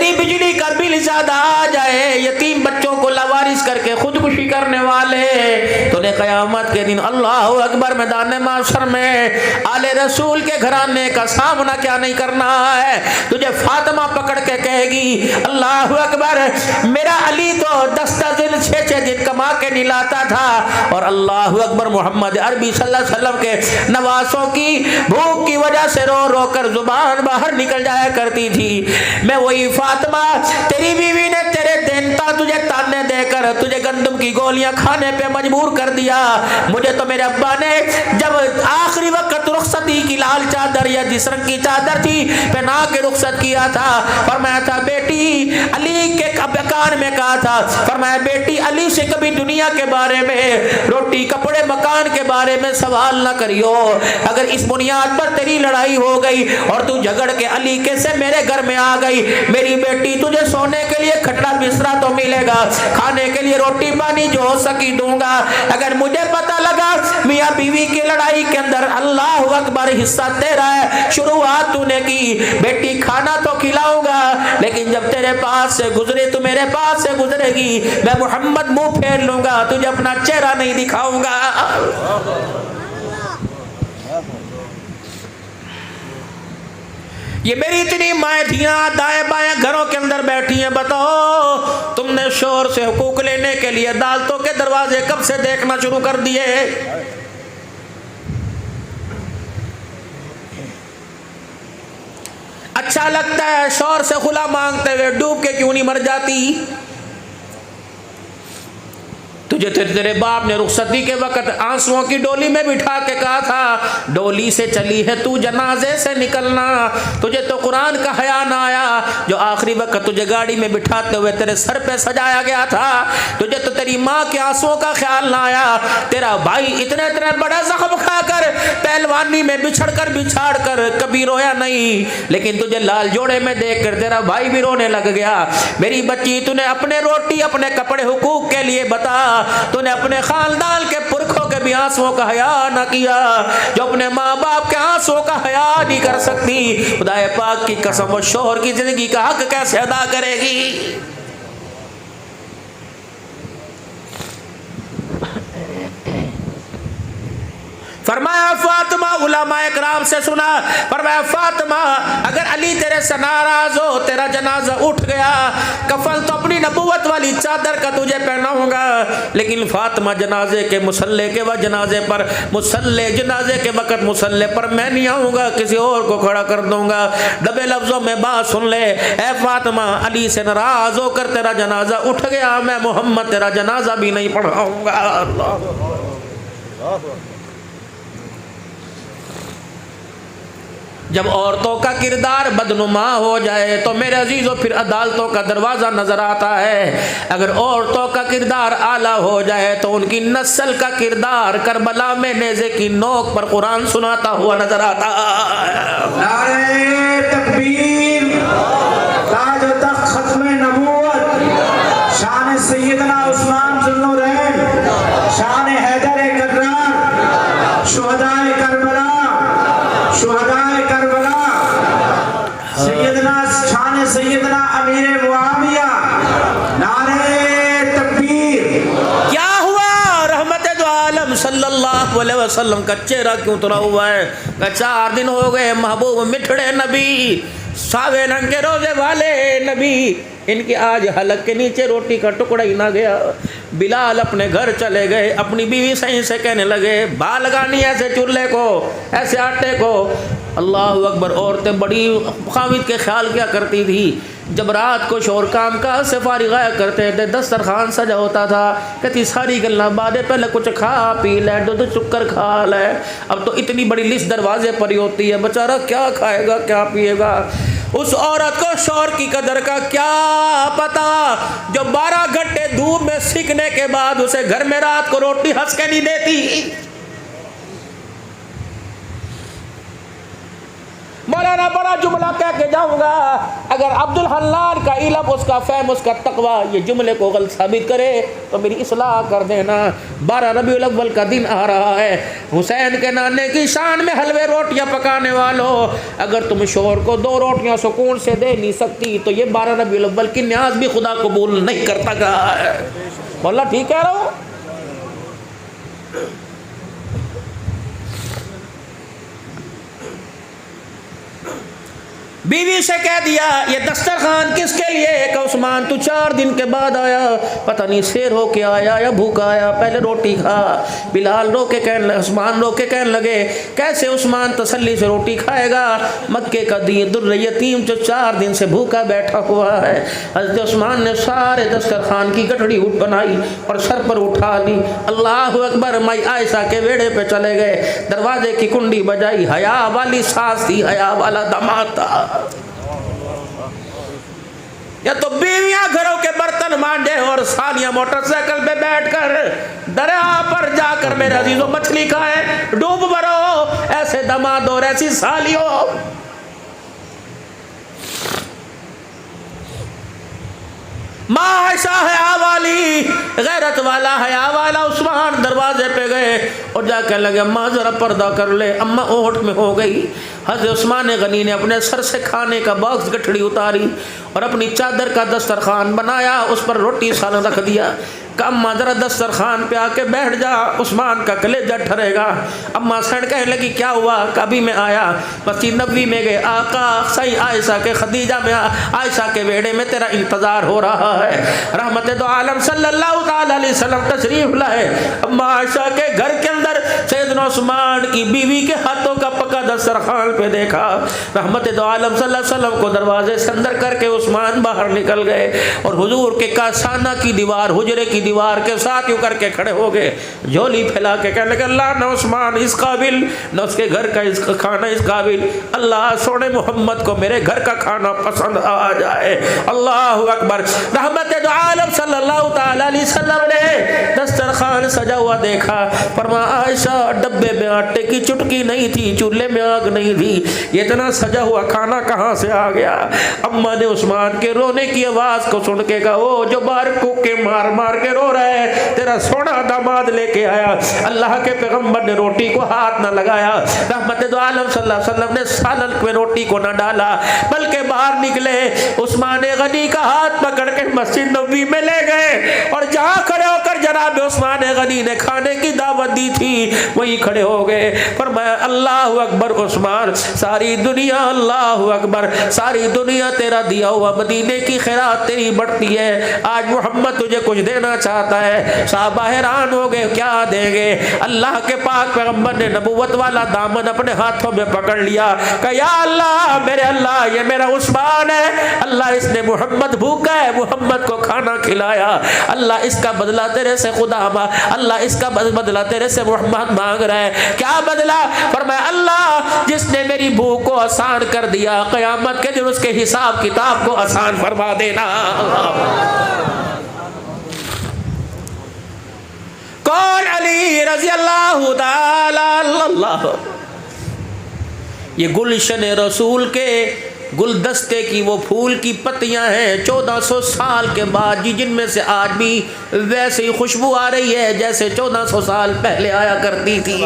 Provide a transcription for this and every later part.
تیری بجلی کا بل زیادہ آ جائے، یتیم بچوں کو لاوارث کر کے خودکشی کرنے والے، تو نے قیامت کے دن اللہ اکبر میدان محشر میں آل رسول کے گھرانے کا سامنا کیا نہیں کرنا ہے۔ تجھے فاطمہ پکڑ کے کہے گی اللہ اکبر، میرا علی تو 10 دن 6 دن کما کے نہیں لاتا تھا، اور اللہ اکبر محمد عربی صلی اللہ علیہ وسلم کے نواسوں کی بھوک کی وجہ سے رو رو کر زبان باہر نکل جایا کرتی تھی۔ میں وہی فاطمہ، تیری بیوی نے تیرے دینتا تجھے تانے دے کر تجھے گندم کی گولیاں کھانے پہ مجبور کر دیا، مجھے تو میرے ابا نے جب آخری وقت رخصتی کی لال چادر یا جس رنگ کی چادر تھی پہنا کے رخصت کیا تھا، فرمایا تھا بیٹی علی کے کان میں کہا تھا، فرمایا بیٹی علی سے کبھی دنیا کے بارے میں، روٹی کپڑے مکان کے بارے میں سوال نہ کریو، اگر اس بنیاد پر تیری لڑائی ہو گئی اور تو جھگڑ کے علی کے سے میرے گھر میں آ گئی، میری بیٹی تجھے سونے کے لیے کھٹڑا بسترا تو ملے گا، کھانے کے لیے روٹی پانی جو ہو سکی دوں گا، اگر مجھے پتا لگا میاں بیوی کی لڑائی کے اندر اللہ اکبر حصہ تیرا ہے، شروعات تو نے کی، بیٹی کھانا تو کھلاؤں گا، لیکن جب تیرے پاس سے گزرے تو میرے پاس سے گزرے گی، میں محمد منہ پھیر لوں گا، تجھے اپنا چہرہ نہیں دکھاؤں گا۔ یہ میری اتنی مائیں دھیاں دائیں بائیں گھروں کے اندر بیٹھی ہیں، بتاؤ تم نے شوہر سے حقوق لینے کے لیے عدالتوں کے دروازے کب سے دیکھنا شروع کر دیے؟ اچھا لگتا ہے شوہر سے خلا مانگتے ہوئے ڈوب کے کیوں نہیں مر جاتی؟ تجھے تیرے باپ نے رخصتی کے وقت آنسوؤں کی ڈولی میں بٹھا کے کہا تھا ڈولی سے چلی ہے تو جنازے سے نکلنا، تجھے تو قرآن کا حیا نہ آیا جو آخری وقت تجھے گاڑی میں بٹھاتے ہوئے تیرے سر پہ سجایا گیا تھا، تجھے تو تیری ماں کے آنسوؤں کا خیال نہ آیا، تیرا بھائی اتنے بڑا زخم کھا کر پہلوانی میں بچھاڑ کر کبھی رویا نہیں، لیکن تجھے لال جوڑے میں دیکھ کر تیرا بھائی بھی رونے لگ گیا۔ میری بچی تو نے اپنے روٹی اپنے کپڑے حقوق کے لیے بتا، تو نے اپنے خاندان کے پرکھوں کے بھی آنسوؤں کا حیا نہ کیا، جو اپنے ماں باپ کے آنسوؤں کا حیا نہیں کر سکتی، خدا پاک کی قسم وہ شوہر کی زندگی کا حق کیسے ادا کرے گی؟ فرمایا فاطمہ، علماء اکرام سے سنا، فرمایا فاطمہ اگر علی تیرے سے ناراض ہو، تیرا جنازہ اٹھ گیا، کفن تو اپنی نبوت والی چادر کا تجھے پہناؤں گا، لیکن فاطمہ جنازے کے مصلے کے وقت جنازے کے وقت مصلے پر میں نہیں آؤں گا، کسی اور کو کھڑا کر دوں گا۔ دبے لفظوں میں بات سن لے، اے فاطمہ علی سے ناراض ہو کر تیرا جنازہ اٹھ گیا، میں محمد تیرا جنازہ بھی نہیں پڑھاؤں گا۔ جب عورتوں کا کردار بدنما ہو جائے تو میرے عزیزوں پھر عدالتوں کا دروازہ نظر آتا ہے، اگر عورتوں کا کردار اعلیٰ ہو جائے تو ان کی نسل کا کردار کربلا میں نیزے کی نوک پر قرآن سناتا ہوا نظر آتا ہے۔ نعرہ تکبیر، تاج و تخت ختم نبوت، شان سیدنا عثمان ذو النورین، شان حیدر کرار، شہدائے کربلا، سیدنا امیر معاویہ، نعرہ تکبیر۔ کیا ہوا؟ رحمت دو عالم صلی اللہ علیہ وسلم کا چہرہ کیوں اترا ہوا ہے کہ 4 دن ہو گئے محبوب مٹھڑے نبی، ساوے رنگ کے روزے والے نبی، ان کی آج حلق کے نیچے روٹی کا ٹکڑا ہی نہ گیا۔ بلال اپنے گھر چلے گئے، اپنی بیوی صحیح سے کہنے لگے بھا لگانی ایسے چولہے کو، ایسے آٹے کو۔ اللہ اکبر، عورتیں بڑی خامد کے خیال کیا کرتی تھی، جب رات کو شور کام کاج سے فارغ آیا کرتے تھے، دسترخوان سجا ہوتا تھا، کہتی ساری گلنا بادے پہلے کچھ کھا پی لے، دودھ چکر کھا لے۔ اب تو اتنی بڑی لسٹ دروازے پر ہی ہوتی ہے، بیچارہ کیا کھائے گا کیا پیے گا۔ اس عورت کو شوہر کی قدر کا کیا پتا جو 12 گھنٹے دھوپ میں سیکنے کے بعد اسے گھر میں رات کو روٹی ہنس کے نہیں دیتی۔ مولانا بڑا جملہ کہہ کے جاؤں گا، اگر عبدالحنان کا علم، اس کا فہم، اس کا تقوی یہ جملے کو غلط ثابت کرے تو میری اصلاح کر دینا۔ 12 ربیع الاول کا دن آ رہا ہے، حسین کے نانے کی شان میں حلوے روٹیاں پکانے والوں، اگر تم شوہر کو 2 روٹیاں سکون سے دے نہیں سکتی تو یہ 12 ربیع الاول کی نیاز بھی خدا قبول نہیں کرتا گا۔ مولا ٹھیک کہہ رہا ہوں؟ بیوی سے کہہ دیا یہ دسترخوان کس کے لیے؟ کہ عثمان تو 4 دن کے بعد آیا، پتہ نہیں سیر ہو کے آیا یا بھوکا آیا، پہلے روٹی کھا۔ بلال رو کے کہنے لگے، عثمان رو کے کہنے لگے کیسے عثمان تسلی سے روٹی کھائے گا؟ مکے کا در یتیم جو 4 دن سے بھوکا بیٹھا ہوا ہے۔ حضرت عثمان نے سارے دسترخوان کی گٹھڑی بنائی اور سر پر اٹھا لی، اللہ اکبر، مائی عائشہ کے ویڑے پہ چلے گئے، دروازے کی کنڈی بجائی، حیا والی ساس تھی، حیا والا داماد تھا۔ یا تو بیویاں گھروں کے برتن مانجے اور سالیاں موٹر سائیکل پہ بیٹھ کر دریا پر جا کر میرے عزیزوں مچھلی کھائے، ڈوب مرو، ایسے داماد اور ایسی سالیوں۔ ماں عائشہ حیا والی، غیرت والا، حیا والا عثمان دروازے پہ گئے اور جا کے لگے اماں ذرا پردہ کر لے، اماں اونٹ میں ہو گئی۔ حضرت عثمان غنی نے اپنے سر سے کھانے کا باکس گٹھڑی اتاری اور اپنی چادر کا دسترخوان بنایا، اس پر روٹی سالن رکھ دیا کہ اماں ذرا دسترخوان پہ آ کے بیٹھ جا، عثمان کا کلیجہ ٹھرے گا۔ اماں سن کہنے لگی کیا ہوا؟ کبھی میں آیا مسجد نبوی میں گئے، آقا صحیح عائشہ کے خدیجہ میں عائشہ کے بیڑے میں تیرا انتظار ہو رہا ہے، رحمت دو عالم صلی اللہ تعالی علیہ وسلم تشریف لائے۔ اماں عائشہ کے گھر کے اندر سیدنا عثمان کی بیوی کے ہاتھوں کا پکا دسترخوان پہ دیکھا، رحمت دو عالم صلی اللہ علیہ وسلم کو دروازے سے اندر کر کے عثمان باہر نکل گئے اور حضور کے کاشانہ کی دیوار، حجرے کی دیوار کے ساتھ یوں کر کے کھڑے ہو گئے، جھولی پھیلا کے کہنے لگے اللہ نہ عثمان اس قابل، نہ اس کے گھر کا اس کھانا اس قابل، اللہ سونے محمد کو میرے گھر کا کھانا پسند آ جائے۔ اللہ اکبر۔ رحمت دو عالم صلی اللہ تعالی علیہ وسلم نے دسترخوان سجا ہوا دیکھا، فرمایا عائشہ ڈبے میں آٹے کی چٹکی نہیں تھی، چولہے میں آگ نہیں تھی، یہ اتنا سجا ہوا کھانا کہاں سے آ گیا؟ اماں نے عثمان کے رونے کی آواز کو سن کے کہا وہ جو باہر کوکے مار مار کے رو رہا ہے تیرا سونا داماد لے کے آیا۔ اللہ کے پیغمبر نے روٹی کو ہاتھ نہ لگایا، رحمت دو عالم صلی اللہ علیہ وسلم نے سالن میں روٹی کو نہ ڈالا، بلکہ باہر نکلے عثمان غنی کا ہاتھ پکڑ کے مسجد نبوی میں لے گئے اور جہاں کھڑے ہو کر جناب عثمان غنی نے کھانے کی دعوت دی تھی وہی کھڑے ہو گئے، فرمایا اللہ اکبر عثمان، ساری دنیا اللہ اکبر، ساری دنیا تیرا دیا ہوا مدینے کی خیرات تیری بڑھتی ہے، آج محمد تجھے کچھ دینا چاہتا ہے۔ صحابہ حیران ہو گئے کیا دیں گے؟ اللہ کے پاک پیغمبر نے نبوت والا دامن اپنے ہاتھوں میں پکڑ لیا کہ یا اللہ میرے اللہ یہ میرا عثمان ہے، اللہ اس نے محمد بھوکا ہے محمد کو کھانا کھلایا، اللہ اس کا بدلہ تیرے سے خدا اللہ اس کا بدلہ تیرے سے محمد مانگ رہا ہے، کیا بدلہ؟ فرمایا اللہ جس نے میری بھوک کو آسان کر دیا قیامت کے دن اس کے حساب کتاب کو آسان فرما دینا۔ کون؟ علی رضی اللہ تعالی اللہ۔ یہ گلشن رسول کے گلدستے کی وہ پھول کی پتیاں ہیں 1400 سال کے بعد جن میں سے آج بھی ویسے ہی خوشبو آ رہی ہے جیسے 1400 سال پہلے آیا کرتی تھی۔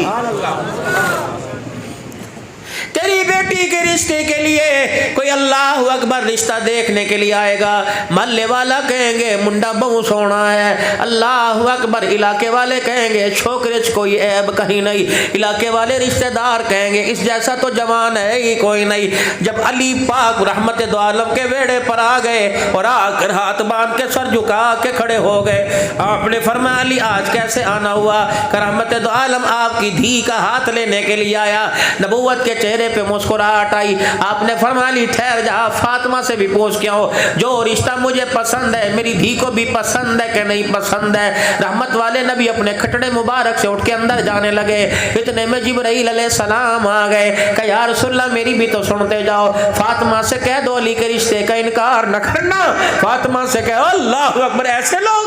تیری بیٹی کے رشتے کے لیے کوئی اللہ اکبر رشتہ دیکھنے کے لیے آئے گا، محلے والا کہیں گے منڈا بہو سونا ہے، اللہ اکبر علاقے والے کہیں گے چھوکرے چ کوئی عیب کہیں نہیں، علاقے والے رشتہ دار کہیں گے اس جیسا تو جوان ہے ہی کوئی نہیں۔ جب علی پاک رحمت دو عالم کے ویڑے پر آ گئے اور آ کر ہاتھ باندھ کے سر جھکا کے کھڑے ہو گئے، آپ نے فرمایا علی آج کیسے آنا ہوا؟ کہ رحمت دو عالم آپ کی دھی کا ہاتھ لینے کے لیے آیا، نبوت کے چہرے پہ مسکراہٹ آئی، آپ نے فرمایا علی ٹھہر جا، فاطمہ سے بھی پوچھ کے آؤ جو رشتہ مجھے پسند ہے میری دھی کو بھی پسند ہے کہ نہیں پسند ہے۔ رحمت والے نبی اپنے کھٹڑے مبارک سے اٹھ کے اندر جانے لگے، اتنے میں جبرائیل علیہ السلام آ گئے کہ یا رسول اللہ میری بھی تو سنتے جاؤ، فاطمہ سے کہہ دو علی کے رشتے کا انکار نہ کرنا، فاطمہ سے کہو اللہ اکبر۔ ایسے لوگ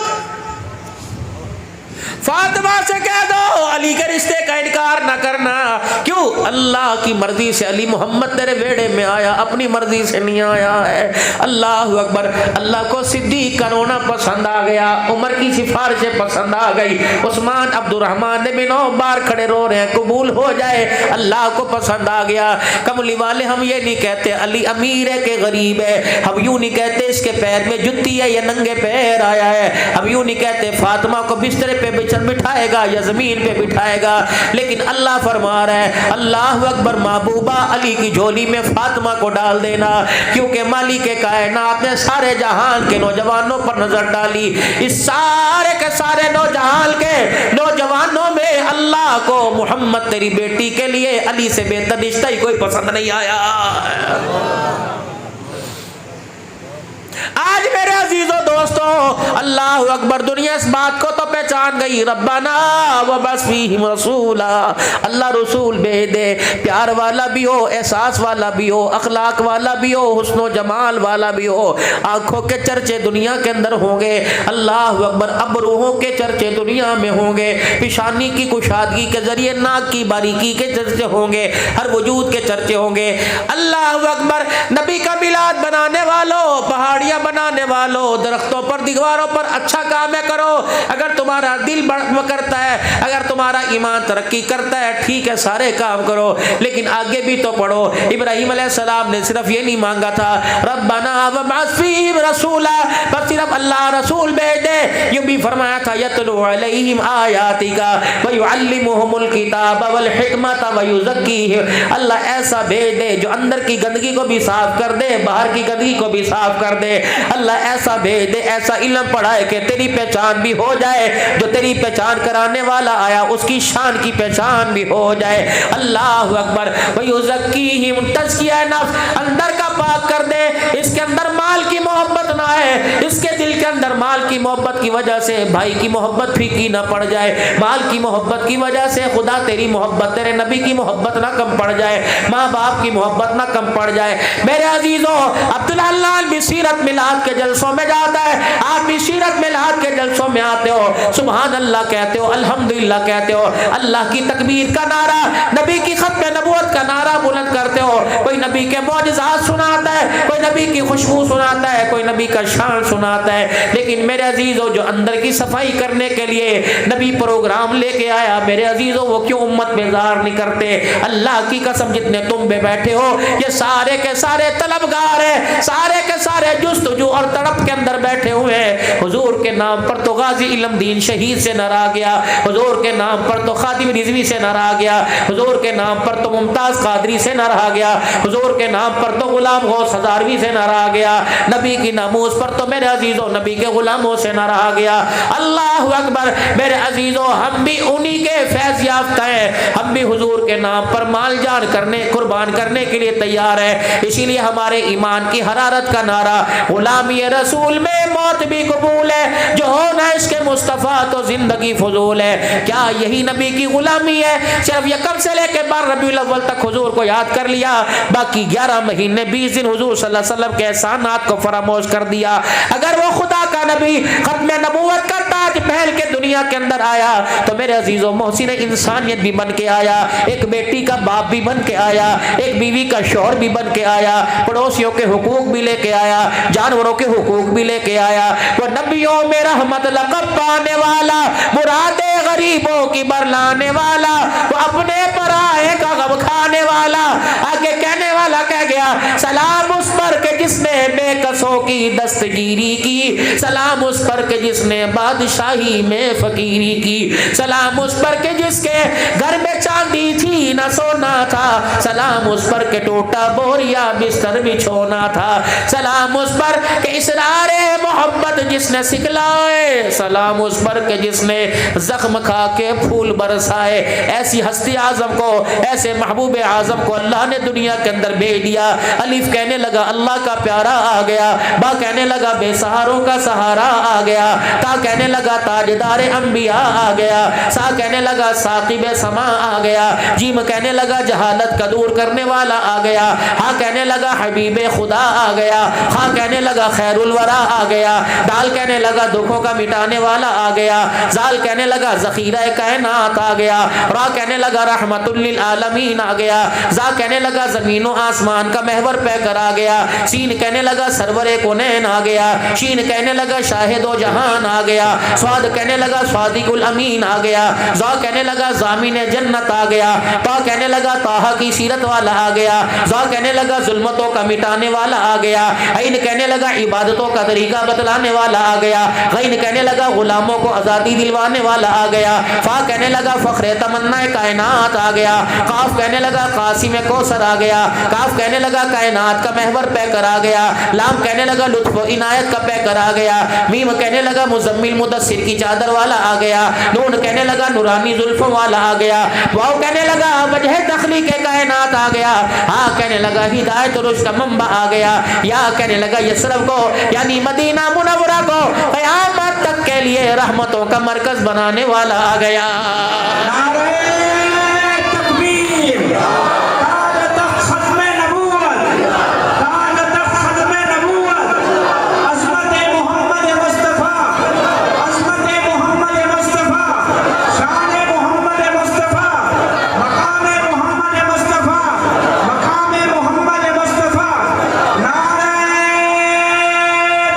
فاطمہ سے کہہ دو علی کے رشتے کا انکار نہ کرنا. کیوں؟ اللہ کی مرضی سے علی محمد تیرے بیڑے میں آیا, اپنی مرضی سے نہیں آیا ہے. اللہ اکبر. اللہ کو صدیق کا رونا پسند آ گیا, عمر کی سفارشیں پسند آ گئی, عثمان عبد الرحمن نے بھی 9 بار کھڑے رو رہے ہیں قبول ہو جائے, اللہ کو پسند آ گیا. کملی والے ہم یہ نہیں کہتے علی امیر ہے کہ غریب ہے, ہم یوں نہیں کہتے اس کے پیر میں جتی ہے یا ننگے پیر آیا ہے, ہم یوں نہیں کہتے فاطمہ کو بسترے پہ بٹھائے گا یا زمین پہ بٹھائے گا, لیکن اللہ فرما رہا ہے اللہ اکبر محبوبہ علی کی جھولی میں فاطمہ کو ڈال دینا, کیونکہ مالک کائنات نے سارے جہان کے نوجوانوں پر نظر ڈالی, اس سارے کے سارے نوجہان کے نوجوانوں میں اللہ کو محمد تیری بیٹی کے لیے علی سے بہتر رشتہ ہی کوئی پسند نہیں آیا. آج میرے عزیزو دوستو اللہ اکبر, دنیا اس بات کو تو پہچان گئی, ربنا وبعث فیہم رسولا, اللہ رسول بھیج دے, پیار والا بھی ہو, احساس والا بھی ہو, اخلاق والا بھی ہو, حسن و جمال والا بھی ہو, آنکھوں کے چرچے دنیا کے اندر ہوں گے, اللہ اکبر, ابروہوں کے چرچے دنیا میں ہوں گے, پیشانی کی کشادگی کے ذریعے ناک کی باریکی کے چرچے ہوں گے, ہر وجود کے چرچے ہوں گے. اللہ اکبر. نبی کا میلاد بنانے والوں, پہاڑیاں بنانے والوں, درختوں پر دیواروں پر اچھا کام ہے کرو, اگر تمہارا دل کرتا ہے, اگر تمہارا ایمان ترقی کرتا ہے ٹھیک ہے سارے کام کرو, لیکن آگے بھی تو پڑھو. ابراہیم علیہ السلام نے صرف یہ نہیں مانگا تھا ربنا وبعث فیہم رسولا, بس صرف اللہ رسول بھیج دے, یہ بھی فرمایا تھا یتلو علیہم آیاتک ویعلمہم الکتاب والحکمت ویزکیہم, اللہ ایسا بھیج دے جو اندر کی گندگی کو بھی صاف کر دے, باہر کی گندگی کو بھی صاف کر دے, اللہ ایسا بھیج دے, ایسا علم پڑھائے کہ تیری پہچان بھی ہو جائے, جو تیری پہچان کرانے والا آیا اس کی شان کی پہچان بھی ہو جائے. اللہ اکبر. وَيُزَكِّيهِمْ, تزکیہ نفس, اندر کا پاک کر دے, اس کے اندر مال کی محبت نہ آئے, اس کے دل کے اندر مال کی محبت کی وجہ سے بھائی کی محبت پھیکی نہ پڑ جائے, مال کی محبت کی وجہ سے خدا تیری محبت, تیرے نبی کی محبت نہ کم پڑ جائے, ماں باپ کی محبت نہ کم پڑ جائے. میرے عزیزوں عبداللہ بھی سیرت میلاد کے جلسوں میں جاتا ہے, آپ بھی سیرت میلاد کے جلسوں میں آتے ہو, سبحان اللہ کہتے ہو, الحمدللہ کہتے ہو, اللہ کی تکبیر کا نعرہ, نبی کی ختم نبوت کا نعرہ بلند کرتے ہو, کوئی نبی کے معجزات سناتا ہے, کوئی نبی کی خوشبو سناتا ہے, کوئی نبی کا شان سناتا ہے, لیکن میرے عزیزوں جو اندر کی صفائی کرنے کے لیے نبی پروگرام لے کے آیا, میرے عزیزوں وہ کیوں امت بیزار نہیں کرتے؟ اللہ کی قسم جتنے تم بے بیٹھے ہو یہ سارے کے سارے طلبگار ہیں, سارے کے سارے جستجو اور تڑپ کے اندر بیٹھے ہوئے ہیں. حضور کے نام پر تو غازی علم دین شہید سے نہ رہا گیا, حضور کے نام پر تو خادم رضوی سے نہ رہا گیا, حضور کے نام پر تو ممتاز قادری سے نہ رہا گیا, حضور کے نام پر تو غلام غوث ہزاروی سے نہ رہا گیا, نبی کی ناموس پر تو میرے عزیزوں نبی کے غلاموں سے نہ رہا گیا. اللہ اکبر. میرے عزیزوں ہم بھی انہی کے فیض یافتہ ہیں, ہم بھی حضور کے نام پر مال جان کرنے قربان کرنے کے لیے تیار ہیں. اسی لیے ہمارے ایمان کی حرارت کا نعرہ غلامی رسول میں موت بھی قبول ہے, جو ہونا اس کے مصطفیٰ تو زندگی فضول ہے. کیا یہی نبی کی غلامی ہے؟ صرف یکم سے لے کے 12 ربیع الاول تک حضور کو یاد کر لیا, باقی 11 مہینے 20 دن حضور صلی اللہ علیہ وسلم کے احسانات کو فراموش کر دیا. اگر وہ خدا کا نبی ختم نبوت کا تاج پہن کے دنیا کے اندر آیا تو میرے عزیزوں محسن انسانیت بھی بن کے آیا, ایک بیٹی کا باپ بھی بن کے آیا, ایک بیوی کا شوہر بھی بن کے آیا, پڑوسیوں کے حقوق بھی لے کے آیا, جانوروں کے حقوق بھی لے کے آیا. وہ نبیوں میں رحمت لقب پانے والا, مرادیں غریبوں کی برلانے والا, وہ اپنے پرائے کا غم کھانے والا. آگے کہنے والا کہہ گیا سلام اس پر کہ جس نے بے کسوں کی دستگیری کی, سلام اس پر کہ جس نے بادشاہی میں فقیری کی, سلام اس پر کہ جس کے گھر میں چاندی تھی نہ سونا تھا, سلام اس پر کہ ٹوٹا بوریا بستر بچھونا تھا, سلام اس پر کہ اسرار محبت جس نے سکھلائے, سلام اس پر کہ جس نے زخم کھا کے پھول برسائے. ایسی ہستی اعظم کو, ایسے محبوب اعظم کو اللہ نے دنیا کے اندر بھیج دیا. الف کہنے لگا اللہ کا پیارا آ گیا, با کہنے لگا بے سہاروں کا سہارا آ گیا، تا کہنے لگا تاجدار انبیاء آ گیا، سا کہنے لگا ثاقب سما آ گیا، جیم کہنے لگا جہالت کا دور کرنے والا آ گیا، ہاں کہنے لگا حبیب خدا آ گیا، ہاں کہنے لگا خیر الورا آ گیا، دال کہنے لگا دکھوں کا مٹانے والا آ گیا، زال کہنے لگا ذخیرہ کائنات آ گیا، را کہنے لگا رحمت للعالمین آ گیا، زا کہنے لگا زمین و آسمان کا محور پہ کر آ گیا، سین کہنے لگا سرور کونین آ گیا، شین کہنے لگا شاہد و جہان آ گیا، سواد کہنے لگا صادق الامین آ گیا، زا کہنے لگا ضامن جنت آ گیا، تا کہنے لگا طٰہٰ کی سیرت والا آ گیا، زا کہنے لگا ظلمتوں کا مٹانے والا آ گیا، عین کہنے لگا عبادتوں کا طریقہ بتلانے والا آ گیا، غین کہنے لگا غلاموں کو آزادی دلوانے والا آ گیا، فا کہنے لگا فخر تمنا کائنات آ گیا، قاف کہنے لگا قاسم کوثر آ گیا، کاف کہنے لگا کائنات کا محور پہ کر آ گیا، لام کہنے لگا لطف و عنایت کا پہ کر آ گیا، میم کہنے لگا مزمل مدثر کی چادر والا آ گیا، نون کہنے لگا نورانی زلفوں والا آ گیا، واو کہنے لگا وجہ تخلیق کائنات آ گیا، ہاں کہنے لگا ہدایت رشد کا منبع آ گیا، یا کہنے لگا یثرب کو یعنی مدینہ منورہ کو قیامت تک کے لیے رحمتوں کا مرکز بنانے والا آ گیا۔ نعرہ تکبیر، تاج تخت ختم نبوت، تاج تخت ختم نبوت، عظمت محمد مصطفیٰ، عظمت محمد مصطفیٰ، شان محمد مصطفیٰ، مقام محمد مصطفیٰ، مقام محمد مصطفیٰ، نعرہ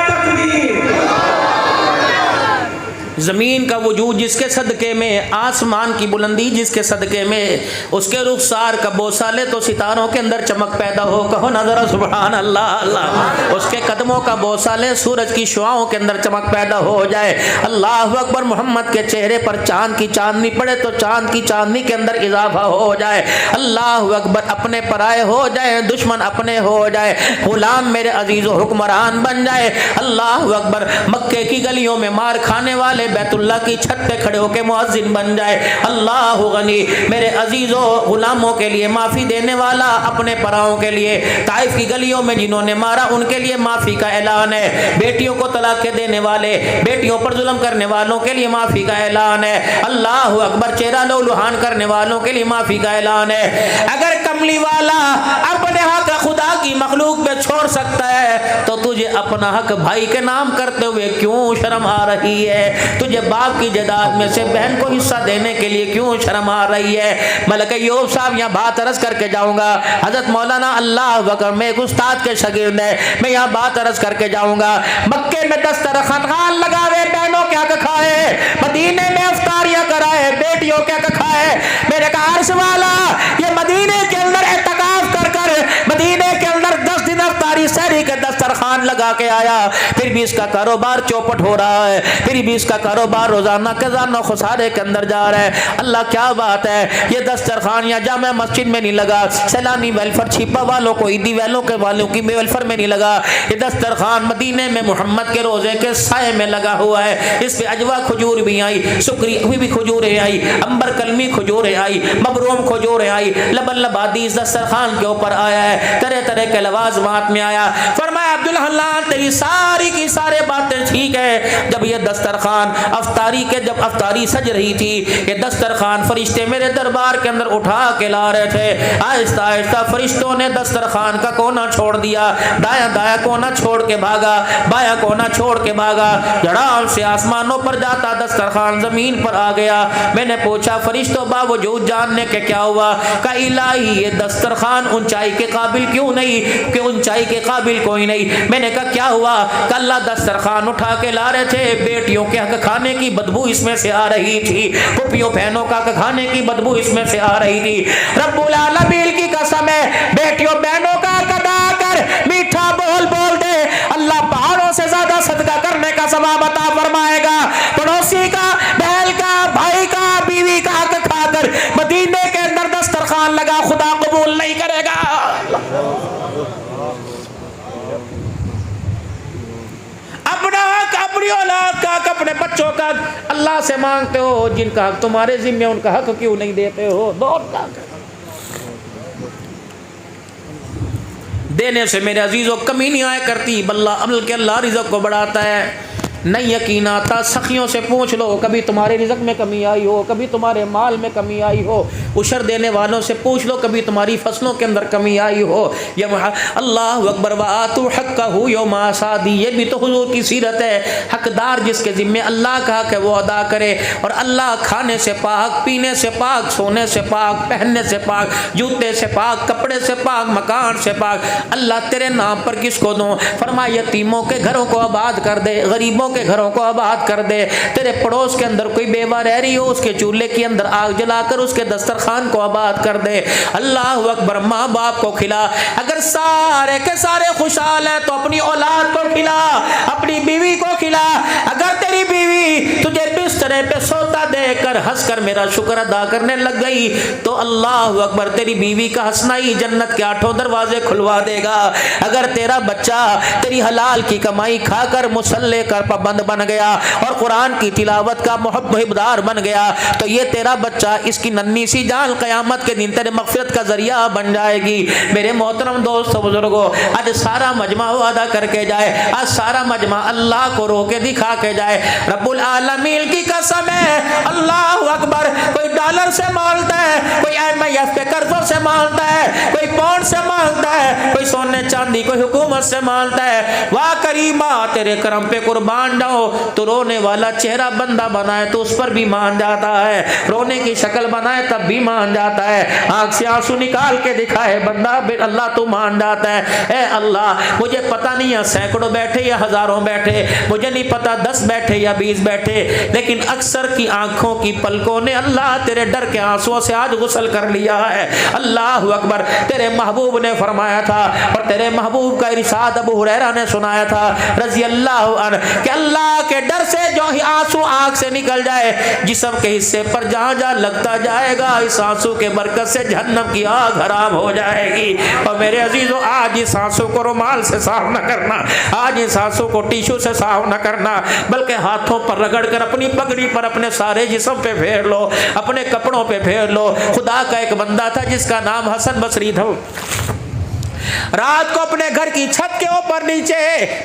تکبیر۔ زمین کا وجود جس کے صدقے میں، آسمان کی بلندی جس کے صدقے میں، اس کے رخسار کا بوسہ لے تو ستاروں کے اندر چمک پیدا ہو، کہو نا ذرا سبحان اللہ اللہ، اس کے قدموں کا بوسہ لے سورج کی شعاؤں کے اندر چمک پیدا ہو جائے، اللہ اکبر، محمد کے چہرے پر چاند کی چاندنی پڑے تو چاند کی چاندنی کے اندر اضافہ ہو جائے، اللہ اکبر، اپنے پرائے ہو جائے، دشمن اپنے ہو جائے، غلام میرے عزیز و حکمران بن جائے، اللہ اکبر، مکے کی گلیوں میں مار کھانے والے بیت اللہ کی چھت پہ کھڑے ہو کے مؤذن بن جائے، اللہ غنی، میرے عزیزوں غلاموں کے لیے معافی دینے والا، اپنے پراؤں کے لیے طائف کی گلیوں میں جنہوں نے مارا ان کے لیے معافی کا اعلان ہے، بیٹیوں کو طلاق دینے والے، بیٹیوں پر ظلم کرنے والوں کے لیے معافی کا اعلان ہے، اللہ اکبر، چہرہ لو لہان کرنے والوں کے لیے معافی کا اعلان ہے۔ اگر کملی والا اپنے حق خدا کی مخلوق پہ چھوڑ سکتا ہے تو تجھے اپنا حق بھائی کے نام کرتے ہوئے کیوں شرم آ رہی ہے؟ تجھے باپ کی جائیداد میں سے بہن کو حصہ دینے کے لیے کیوں شرم آ رہی ہے؟ ملک ایوب صاحب یہاں بات عرض کر کے جاؤں گا، حضرت مولانا اللہ اکبر، میں ایک استاد کے شاگرد ہے، میں یہاں بات عرض کر کے جاؤں گا، مکے میں دسترخوان لگاوے بہنوں کیا کھائے، مدینے میں افطاریاں کرائے بیٹیوں کیا کھائے، میرے کہا عرش والا یہ مدینے کے اندر اعتکاف کر کر مدینے کے اندر 10 دن افطاری سحری کے دسترخوان لگا کے آیا، پھر بھی اس کا کاروبار چوپٹ ہو رہا ہے، پھر بھی اس کا کاروبار روزانہ خزانہ خسارے کے اندر جا رہا ہے، اللہ کیا بات ہے، یہ دسترخوان یا جامع مسجد میں نہیں لگا، سیلانی ویلفر چھپا والوں کو عیدی والوں کی ویلفر میں نہیں لگا، یہ دسترخوان مدینے میں محمد کے روزے کے سائے میں لگا ہوا ہے، اس پہ اجوا کھجور بھی آئی، سکری بھی کھجوریں آئی، امبر کلمی کھجوریں آئی، مبروم کھجوریں آئی، لبن لبادی اس دسترخوان کے اوپر آیا ہے، طرح طرح کے لوازمات میں آیا، فرمایا عبدالحلال تیری ساری کی سارے باتیں ٹھیک ہے، جب یہ دسترخوان افطاری کے جب افطاری سج رہی تھی، یہ دسترخوان فرشتے میرے دربار کے اندر اٹھا کے لا رہے تھے، آہستہ آہستہ فرشتوں نے دسترخوان کا کونا چھوڑ دیا، دایاں دایاں کونا چھوڑ کے بھاگا، بایاں کونا چھوڑ کے بھاگا، جڑال سے آسمانوں پر جاتا دسترخوان زمین پر آ گیا، میں نے پوچھا فرشتوں باوجود جاننے کے کیا ہوا؟ کہ الہی یہ دسترخوان اونچائی کے قابل کیوں نہیں، کہ اونچائی کے قابل کوئی نہیں، میں نے کہا کیا ہوا؟ کہ اللہ دسترخوان اٹھا کے لا رہے تھے، بیٹیوں کے حق کھانے کی بدبو اس میں سے آ رہی تھی، پھپھیوں بہنوں کا حق کھانے کی بدبو اس میں سے آ رہی تھی، رب العالمین کی قسم ہے بیٹیوں بہنوں کا حق ادا کر، میٹھا بول بول دے، اللہ پہاڑوں سے زیادہ صدقہ کرنے کا ثواب عطا فرمائے گا، پڑوسی کا، بہن کا، بھائی کا، بیوی کا حق کھا کر مدینے کے اندر دسترخوان لگا، خدا قبول نہیں کرے گا۔ اپنا حق، اپنی اولاد کا حق، اپنے بچوں کا حق اللہ سے مانگتے ہو، جن کا حق تمہارے ذمہ ان کا حق کیوں نہیں دیتے ہو؟ دو کا دینے سے میرے عزیزوں کمی نہیں آیا کرتی، بلکہ اللہ رزق کو بڑھاتا ہے۔ نہیں یقین آتا سخیوں سے پوچھ لو، کبھی تمہارے رزق میں کمی آئی ہو، کبھی تمہارے مال میں کمی آئی ہو۔ عشر دینے والوں سے پوچھ لو، کبھی تمہاری فصلوں کے اندر کمی آئی ہو۔ اللہ اکبر وآتوا حقہ یوم حصادہ، یہ بھی تو حضور کی سیرت ہے۔ حقدار جس کے ذمے اللہ کا حق ہے وہ ادا کرے، اور اللہ کھانے سے پاک، پینے سے پاک، سونے سے پاک، پہننے سے پاک، جوتے سے پاک، کپڑے سے پاک، مکان سے پاک۔ اللہ تیرے نام پر کس کو دوں؟ فرمایا یتیموں کے گھروں کو آباد کر دے، غریبوں کے گھروں کو آباد کر دے۔ تیرے پڑوس کے اندر کوئی بیوہ رہ رہی ہو، اس کے چولہے کے اندر آگ جلا کر اس کے دسترخوان کو آباد کر دے۔ اللہ اکبر، ماں باپ کو کھلا۔ اگر سارے کے سارے خوشحال ہیں تو اپنی اولاد کو کھلا، اپنی بیوی کو کھلا۔ اگر تیری بیوی تجھے بسترے پہ سوتا دے کر ہنس کر میرا شکر ادا کرنے لگ گئی تو اللہ اکبر، تیری بیوی کا ہنسنا ہی جنت کے 8 دروازے کھلوا دے گا۔ اگر تیرا بچہ تیری حلال کی کمائی کھا کر مصلی کا پابند بن گیا اور قرآن کی تلاوت کا محبدار بن گیا تو یہ تیرا بچہ، اس کی ننھی سی جان قیامت کے دن تیرے مغفرت کا ذریعہ بن جائے گی۔ میرے محترم دوستو بزرگو، آج سارا مجمع وعدہ کر کے جائے، آج سارا مجمع اللہ کو رو کے دکھا کے جائے، رب العالمین کی قسم ہے، اللہ اکبر، کوئی ڈالر سے مانگتا ہے، کوئی IMF کے قرضوں سے مانگتا ہے، کوئی پاؤنڈ سے مانگتا ہے، کوئی سونے چاندی، کوئی حکومت سے مانگتا ہے۔ واہ کریمہ، تیرے کرم پہ قربان جاؤ، تو رونے والا چہرہ بندہ بنائے تو اس پر بھی مان جاتا ہے، رونے کی شکل بنائے تب بھی مان جاتا ہے، آنکھ سے آنسو نکال کے دکھائے بندہ، اللہ تو مان جاتا ہے۔ اے اللہ، مجھے پتہ نہیں ہے سینکڑوں بیٹھے یا ہزاروں بیٹھے، مجھے نہیں پتہ 10 بیٹھے یا 20 بیٹھے، لیکن اکثر کی آنکھوں کی پلکوں نے اللہ تیرے ڈر کے آنسوں سے آج غسل کر لیا ہے۔ اللہ اکبر، تیرے محبوب نے فرمایا تھا اور تیرے محبوب کا ارشاد ابو ہریرہ نے سنایا تھا رضی اللہ عنہ کہ اللہ کے ڈر سے جو ہی آنسو آنکھ سے نکل جائے، جسم کے حصے پر جہاں جہاں لگتا جائے گا، اس آنسو کے برکت سے جہنم کی آگ حرام ہو جائے گی۔ اور میرے عزیزو، آج اس آنسو کو رومال سے صاف نہ کرنا، آج اس آنسو کو ٹیشو سے صاف نہ کرنا، بلکہ ہاتھوں پر رگڑ کر اپنی پگڑی پر اپنے سارے جسم پہ پھیر لو، اپنے کپڑوں پہ پھیر لو۔ خدا کا ایک بندہ تھا جس کا نام حسن بصری تھا، رات کو اپنے گھر کی چھت کے اوپر نیچے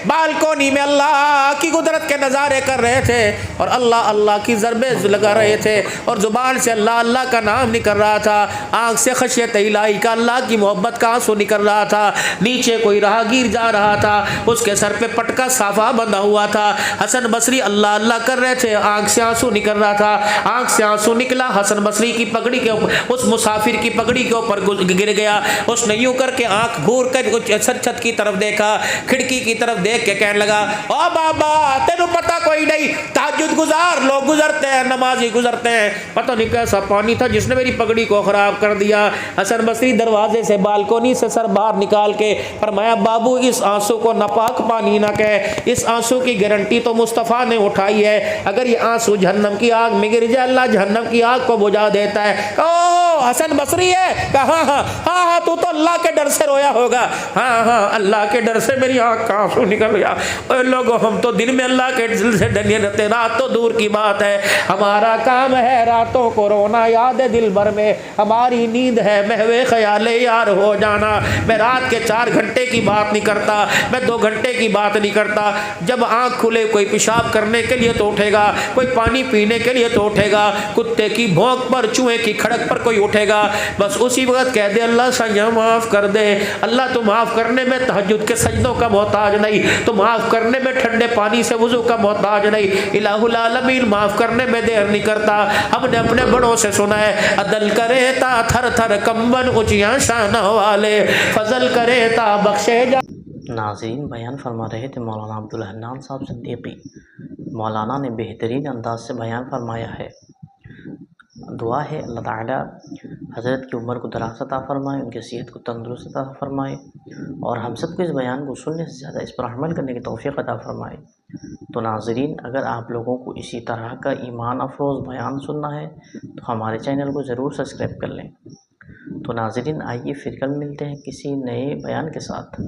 بالکونی میں اللہ کی قدرت کے نظارے کر رہے تھے اور اللہ اللہ کی ضربیں لگا رہے تھے اور زبان سے اللہ اللہ کا نام نکل رہا تھا، آنکھ سے خشیت الہی کا، اللہ کی محبت کا آنسو نکل رہا تھا۔ نیچے کوئی راہگیر جا رہا تھا، اس کے سر پہ پٹکا صافہ بندھا ہوا تھا، حسن بصری اللہ اللہ کر رہے تھے، آنکھ سے آنسو نکل رہا تھا، آنکھ سے آنسو نکلا، حسن بصری کی پگڑی کے اوپر، اس مسافر کی پگڑی کے اوپر گر گیا۔ اس نے یوں کر کے آنکھ گھور کر چھت کی طرف دیکھا، کھڑکی کی طرف دیکھ کے کہنے لگا، او بابا تینو پتہ کوئی نہیں، تہجد گزار لوگ گزرتے ہیں، نمازی گزرتے ہیں، پتہ نہیں کیسا پانی تھا جس نے میری پگڑی کو خراب کر دیا۔ حسن بصری دروازے سے بالکونی سے سر باہر نکال کے فرمایا، بابو اس آنسو کو ناپاک پانی نہ کہے، اس آنسو کی گارنٹی تو مصطفیٰ نے اٹھائی ہے، اگر یہ آنسو جہنم کی آگ میں گر جائے اللہ جہنم کی آگ کو بجھا دیتا ہے۔ او حسن بصری ہے، کہا ہاں تو اللہ کے ڈر سے رویا ہوگا۔ ہاں اللہ کے ڈر سے میری آنکھ کا آنسو نکل گیا۔ اے لوگوں، ہم تو دن میں اللہ کے دل سے ڈرنے رہتے، رات تو دور کی بات ہے، ہمارا کام ہے راتوں کو رونا یاد دل بھر میں، ہماری نیند ہے محو خیال یار ہو جانا۔ میں رات کے 4 گھنٹے کی بات نہیں کرتا، میں 2 گھنٹے کی بات نہیں کرتا، جب آنکھ کھلے کوئی پیشاب کرنے کے لیے تو اٹھے گا، کوئی پانی پینے کے لیے تو اٹھے گا، کتے کی بھونک پر، چوہے کی کھڑک پر کوئی اٹھے گا، بس اسی وقت کہہ دے اللہ سیاں معاف کر دے، اللہ تو معاف کرنے میں تہجد کے سجدوں کا محتاج نہیں، تو معاف کرنے میں ٹھنڈے پانی سے وضو کا محتاج نہیں، الہ العالمین معاف کرنے میں دیر نہیں کرتا۔ ہم نے اپنے بڑوں سے سنا ہے، عدل کرے تا تھر تھر کمبن اونچیاں شان والے، فضل کرے تا بخشے جا۔ ناظرین، بیان فرما رہے تھے مولانا عبدالحنان صاحب صدیقی۔ مولانا نے بہترین انداز سے بیان فرمایا ہے۔ دعا ہے اللہ تعالیٰ حضرت کی عمر کو دراز عطا فرمائے، ان کی صحت کو تندرست عطا فرمائے، اور ہم سب کو اس بیان کو سننے سے زیادہ اس پر عمل کرنے کی توفیق عطا فرمائے۔ تو ناظرین، اگر آپ لوگوں کو اسی طرح کا ایمان افروز بیان سننا ہے تو ہمارے چینل کو ضرور سبسکرائب کر لیں۔ تو ناظرین، آئیے پھر کل ملتے ہیں کسی نئے بیان کے ساتھ۔